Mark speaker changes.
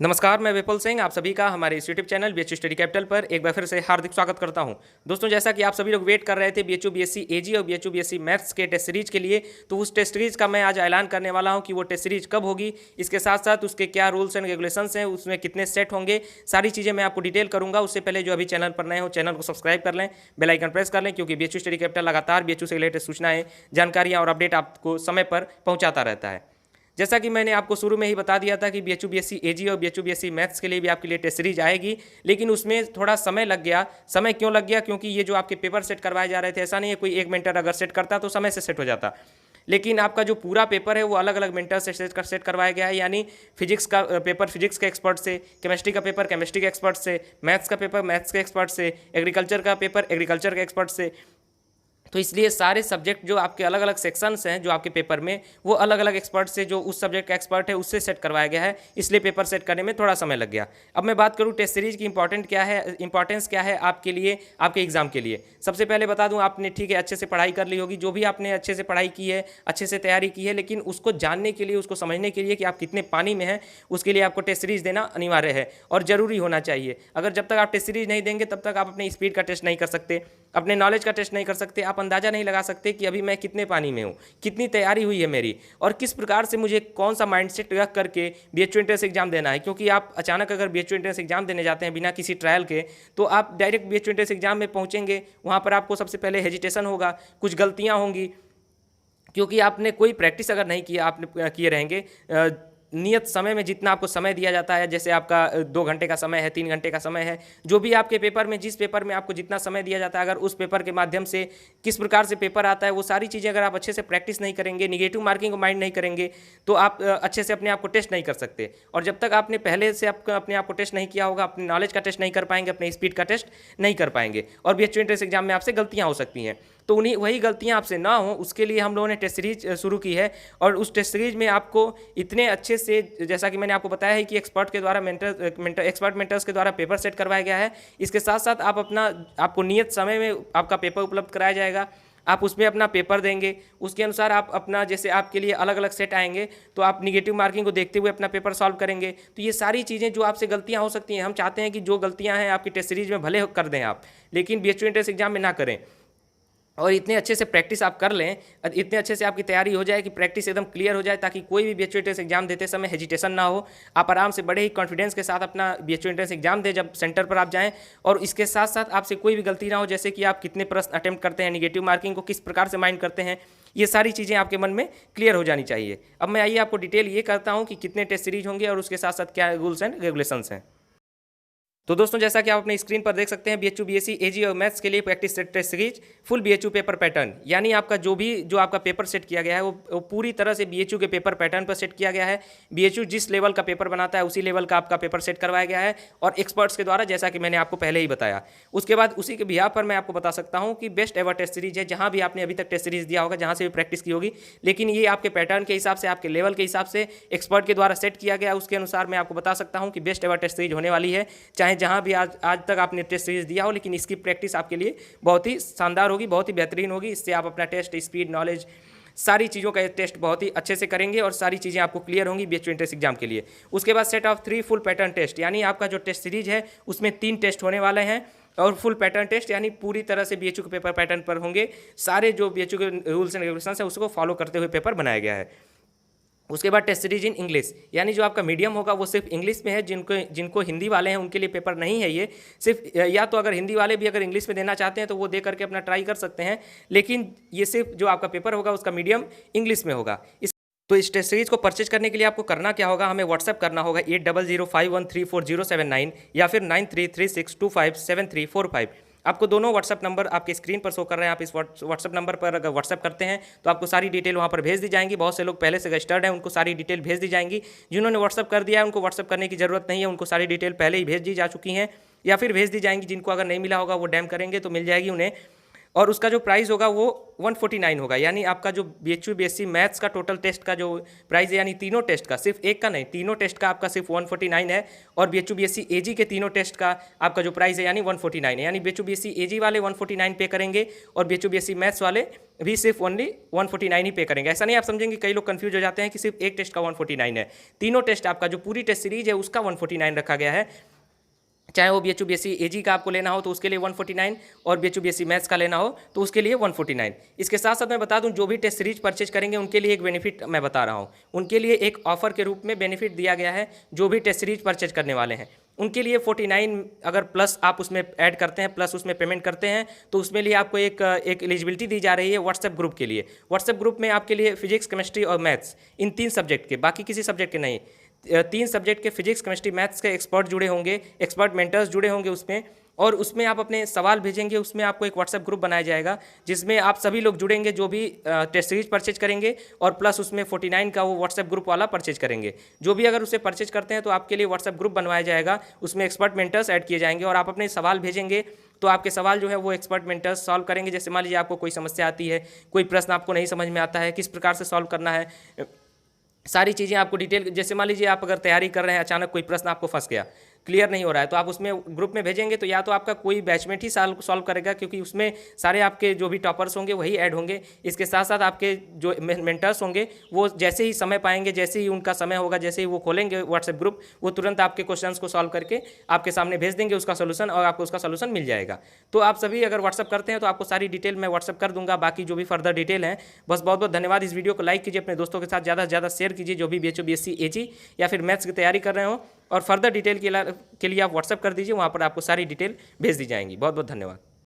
Speaker 1: नमस्कार, मैं विपुल सिंह आप सभी का हमारे इस YouTube channel BHU study capital पर एक बार फिर से हार्दिक स्वागत करता हूं। दोस्तों, जैसा कि आप सभी लोग वेट कर रहे थे बीएचयू बीएससी एजी और बीएचयू बीएससी मैथ्स के टेस्ट सीरीज के लिए, तो उस टेस्ट सीरीज का मैं आज ऐलान करने वाला हूं कि वो टेस्ट सीरीज कब होगी, इसके साथ साथ उसके क्या रूल्स एंड रेगुलेशंस हैं, उसमें कितने सेट होंगे, सारी चीज़ें मैं आपको डिटेल करूँगा। उससे पहले जो अभी चैनल पर नए हो, चैनल को सब्सक्राइब कर लें, बेल आइकन प्रेस कर लें, क्योंकि बीएचयू स्टडी कैपिटल लगातार बीएचयू से रिलेटेड सूचनाएं, जानकारियाँ और अपडेट आपको समय पर पहुँचाता रहता है। जैसा कि मैंने आपको शुरू में ही बता दिया था कि बीएचयू बीएससी एजी और बीएचयू बीएससी मैथ्स के लिए भी आपके लिए टेस्ट सीरीज आएगी, लेकिन उसमें थोड़ा समय लग गया। समय क्यों लग गया? क्योंकि ये जो आपके पेपर सेट करवाए जा रहे थे, ऐसा नहीं है कोई एक मेंटर अगर सेट करता तो समय से सेट हो जाता, लेकिन आपका जो पूरा पेपर है वो अलग अलग मेंटर से सेट करवाया गया है। यानी फिजिक्स का पेपर फिजिक्स के एक्सपर्ट से, केमिस्ट्री का पेपर केमिस्ट्री के एक्सपर्ट से, मैथ्स का पेपर मैथ्स के एक्सपर्ट से, एग्रीकल्चर का पेपर एग्रीकल्चर के एक्सपर्ट से। तो इसलिए सारे सब्जेक्ट जो आपके अलग अलग सेक्शंस हैं जो आपके पेपर में, वो अलग अलग एक्सपर्ट से, जो उस सब्जेक्ट का एक्सपर्ट है उससे सेट करवाया गया है, इसलिए पेपर सेट करने में थोड़ा समय लग गया। अब मैं बात करूं टेस्ट सीरीज की इंपॉर्टेंस क्या है आपके लिए, आपके एग्जाम के लिए। सबसे पहले बता दूं, आपने ठीक है अच्छे से पढ़ाई कर ली होगी, जो भी आपने अच्छे से पढ़ाई की है, अच्छे से तैयारी की है, लेकिन उसको जानने के लिए, उसको समझने के लिए कि आप कितने पानी में हैं, उसके लिए आपको टेस्ट सीरीज देना अनिवार्य है और ज़रूरी होना चाहिए। अगर जब तक आप टेस्ट सीरीज नहीं देंगे तब तक आप अपनी स्पीड का टेस्ट नहीं कर सकते, अपने नॉलेज का टेस्ट नहीं कर सकते, आप अंदाज़ा नहीं लगा सकते कि अभी मैं कितने पानी में हूँ, कितनी तैयारी हुई है मेरी, और किस प्रकार से मुझे कौन सा माइंडसेट रख करके बीएचयू एंट्रेंस एग्जाम देना है। क्योंकि आप अचानक अगर बीएचयू एंट्रेंस एग्जाम देने जाते हैं बिना किसी ट्रायल के, तो आप डायरेक्ट बीएचयू एंट्रेंस एग्जाम में पहुँचेंगे, वहाँ पर आपको सबसे पहले हेजिटेशन होगा, कुछ गलतियाँ होंगी, क्योंकि आपने कोई प्रैक्टिस अगर नहीं किया, आपने किए रहेंगे नियत समय में जितना आपको समय दिया जाता है, जैसे आपका 2 घंटे का समय है, 3 घंटे का समय है, जो भी आपके पेपर में, जिस पेपर में आपको जितना समय दिया जाता है, अगर उस पेपर के माध्यम से किस प्रकार से पेपर आता है, वो सारी चीज़ें अगर आप अच्छे से प्रैक्टिस नहीं करेंगे, निगेटिव मार्किंग को माइंड नहीं करेंगे, तो आप अच्छे से अपने आप को टेस्ट नहीं कर सकते। और जब तक आपने पहले से अपने आप को टेस्ट नहीं किया होगा, अपने नॉलेज का टेस्ट नहीं कर पाएंगे, अपने स्पीड का टेस्ट नहीं कर पाएंगे, और बीएचयू एंट्रेंस एग्जाम में आपसे गलतियाँ हो सकती हैं। तो वही गलतियां आपसे ना हो, उसके लिए हम लोगों ने टेस्ट सीरीज शुरू की है। और उस टेस्ट सीरीज में आपको इतने अच्छे से, जैसा कि मैंने आपको बताया है कि एक्सपर्ट के द्वारा एक्सपर्ट मेंटर्स के द्वारा पेपर सेट करवाया गया है। इसके साथ साथ आपको नियत समय में आपका पेपर उपलब्ध कराया जाएगा, आप उसमें अपना पेपर देंगे, उसके अनुसार आप अपना, जैसे आपके लिए अलग अलग सेट आएंगे, तो आप निगेटिव मार्किंग को देखते हुए अपना पेपर सॉल्व करेंगे। तो ये सारी चीज़ें जो आपसे गलतियां हो सकती हैं, हम चाहते हैं कि जो गलतियां हैं आपकी टेस्ट सीरीज में भले कर दें आप, लेकिन बीएचयू एंट्रेंस एग्जाम में ना करें। और इतने अच्छे से प्रैक्टिस आप कर लें, इतने अच्छे से आपकी तैयारी हो जाए कि प्रैक्टिस एकदम क्लियर हो जाए, ताकि कोई भी बीएचयू एंट्रेंस एग्जाम देते समय हेजिटेशन ना हो। आप आराम से बड़े ही कॉन्फिडेंस के साथ अपना बीएचयू एंट्रेंस एग्जाम दें जब सेंटर पर आप जाएं। और इसके साथ साथ आपसे कोई भी गलती ना हो, जैसे कि आप कितने प्रश्न अटेम्प्ट करते हैं, निगेटिव मार्किंग को किस प्रकार से माइंड करते हैं, ये सारी चीज़ें आपके मन में क्लियर हो जानी चाहिए। अब मैं आइए आपको डिटेल ये करता हूँ कि कितने टेस्ट सीरीज होंगे और उसके साथ साथ क्या रूल्स एंड रेगुलेशंस हैं। तो दोस्तों, जैसा कि आप अपनी स्क्रीन पर देख सकते हैं, बीएचयू बीएससी एजी और मैथ्स के लिए practice set test series full BHU paper pattern, यानी आपका जो आपका पेपर सेट किया गया है वो पूरी तरह से बीएचयू के पेपर पैटर्न पर सेट किया गया है। बीएचयू जिस लेवल का पेपर बनाता है उसी लेवल का आपका पेपर सेट करवाया गया है, और एक्सपर्ट्स के द्वारा, जैसा कि मैंने आपको पहले ही बताया। उसके बाद उसी के बिहाफ पर मैं आपको बता सकता हूँ कि बेस्ट एवर टेस्ट सीरीज है, जहाँ भी आपने अभी तक टेस्ट सीरीज दिया होगा, जहाँ से भी प्रैक्टिस की होगी, लेकिन ये आपके पैटर्न के हिसाब से, आपके लेवल के हिसाब से एक्सपर्ट के द्वारा सेट किया गया। उसके अनुसार मैं आपको बता सकता हूँ कि बेस्ट एवर टेस्ट सीरीज होने वाली है, चाहे जहाँ भी आज तक आपने टेस्ट सीरीज दिया हो, लेकिन इसकी प्रैक्टिस आपके लिए बहुत ही शानदार होगी, बहुत ही बेहतरीन होगी। इससे आप अपना टेस्ट, स्पीड, नॉलेज, सारी चीज़ों का टेस्ट बहुत ही अच्छे से करेंगे और सारी चीज़ें आपको क्लियर होंगी बीएचयू एंट्रेंस एग्जाम के लिए। उसके बाद set of 3 full pattern test, यानी आपका जो टेस्ट सीरीज है उसमें 3 टेस्ट होने वाले हैं, और फुल पैटर्न टेस्ट यानी पूरी तरह से बीएचयू के पेपर पैटर्न पर होंगे। सारे जो बीएचयू के रूल्स एंड रेगुलेशंस हैं उसको फॉलो करते हुए पेपर बनाया गया है। उसके बाद टेस्ट सीरीज इन इंग्लिश, यानी जो आपका मीडियम होगा वो सिर्फ इंग्लिश में है। जिनको हिंदी वाले हैं उनके लिए पेपर नहीं है ये, सिर्फ, या तो अगर हिंदी वाले भी अगर इंग्लिश में देना चाहते हैं तो वो दे करके अपना ट्राई कर सकते हैं, लेकिन ये सिर्फ जो आपका पेपर होगा उसका मीडियम इंग्लिश में होगा। तो इस टेस्ट सीरीज को परचेज करने के लिए आपको करना क्या होगा, हमें व्हाट्सएप करना होगा 8005134079 या फिर 9336257345। आपको दोनों व्हाट्सएप नंबर आपके स्क्रीन पर शो कर रहे हैं। आप इस व्हाट्सएप नंबर पर अगर व्हाट्सएप करते हैं तो आपको सारी डिटेल वहाँ पर भेज दी जाएंगी। बहुत से लोग पहले से रजिस्टर्ड हैं, उनको सारी डिटेल भेज दी जाएंगी। जिन्होंने व्हाट्सएप कर दिया है उनको व्हाट्सएप करने की जरूरत नहीं है, उनको सारी डिटेल पहले ही भेज दी जा चुकी हैं या फिर भेज दी जाएंगी। जिनको अगर नहीं मिला होगा वो डैम करेंगे तो मिल जाएगी उन्हें। और उसका जो प्राइस होगा वो 149 होगा। यानी आपका जो BHU BSc मैथ्स का टोटल टेस्ट का जो प्राइस है, यानी तीनों टेस्ट का, सिर्फ एक का नहीं, तीनों टेस्ट का आपका सिर्फ 149 है। और BHU BSc AG के तीनों टेस्ट का आपका जो प्राइस है यानी 149 है। यानी BHU BSc AG वाले 149 पे करेंगे और BHU BSc मैथ्स वाले भी सिर्फ ओनली 149 ही पे करेंगे। ऐसा नहीं आप समझेंगे, कई लोग कंफ्यूज हो जाते हैं कि सिर्फ एक टेस्ट का 149 है। तीनों टेस्ट आपका जो पूरी टेस्ट सीरीज है उसका 149 रखा गया है। चाहे वो BHU BSc AG का आपको लेना हो तो उसके लिए 149 और BHU BSc मैथ्स का लेना हो तो उसके लिए 149। इसके साथ साथ मैं बता दूं, जो भी टेस्ट सीरीज परचेज करेंगे उनके लिए एक बेनिफिट मैं बता रहा हूं। उनके लिए एक ऑफर के रूप में बेनिफिट दिया गया है। जो भी टेस्ट सीरीज परचेज करने वाले हैं उनके लिए 49 अगर प्लस आप उसमें ऐड करते हैं, प्लस उसमें पेमेंट करते हैं, तो उसमें लिए आपको एक एलिजिबिलिटी दी जा रही है व्हाट्सएप ग्रुप के लिए। व्हाट्सएप ग्रुप में आपके लिए फिजिक्स, केमिस्ट्री और मैथ्स, इन 3 सब्जेक्ट के, बाकी किसी सब्जेक्ट के नहीं, 3 सब्जेक्ट के फिजिक्स, केमिस्ट्री, मैथ्स के एक्सपर्ट जुड़े होंगे, एक्सपर्ट मेंटर्स जुड़े होंगे उसमें। और उसमें आप अपने सवाल भेजेंगे, उसमें आपको एक व्हाट्सएप ग्रुप बनाया जाएगा जिसमें आप सभी लोग जुड़ेंगे जो भी टेस्ट सीरीज परचेज करेंगे, और प्लस उसमें 49 का वो व्हाट्सएप ग्रुप वाला परचेज करेंगे। जो भी अगर उसे परचेज करते हैं तो आपके लिए व्हाट्सएप ग्रुप बनवाया जाएगा, उसमें एक्सपर्ट मेंटर्स ऐड किए जाएंगे और आप अपने सवाल भेजेंगे तो आपके सवाल जो है वो एक्सपर्ट मेंटर्स सॉल्व करेंगे। जैसे मान लीजिए आपको कोई समस्या आती है, कोई प्रश्न आपको नहीं समझ में आता है, किस प्रकार से सॉल्व करना है, सारी चीज़ें आपको डिटेल, जैसे मान लीजिए आप अगर तैयारी कर रहे हैं, अचानक कोई प्रश्न आपको फंस गया, क्लियर नहीं हो रहा है, तो आप उसमें ग्रुप में भेजेंगे तो या तो आपका कोई बैचमेट ही सॉल्व करेगा, क्योंकि उसमें सारे आपके जो भी टॉपर्स होंगे वही ऐड होंगे। इसके साथ साथ आपके जो मेंटर्स होंगे वो जैसे ही समय पाएंगे, जैसे ही उनका समय होगा, जैसे ही वो खोलेंगे व्हाट्सएप ग्रुप, वो तुरंत आपके क्वेश्चंस को सॉल्व करके आपके सामने भेज देंगे उसका सोल्यूशन, और आपको उसका सोल्यूशन मिल जाएगा। तो आप सभी अगर व्हाट्सएप करते हैं तो आपको सारी डिटेल मैं व्हाट्सएप कर दूंगा, बाकी जो भी फर्दर डिटेल है। बस बहुत बहुत धन्यवाद। इस वीडियो को लाइक कीजिए, अपने दोस्तों के साथ ज़्यादा से ज़्यादा शेयर कीजिए जो भी BHU BSc AG या फिर मैथ्स की तैयारी कर रहे हो, और फर्दर डिटेल के लिए आप व्हाट्सएप कर दीजिए, वहाँ पर आपको सारी डिटेल भेज दी जाएंगी। बहुत बहुत धन्यवाद।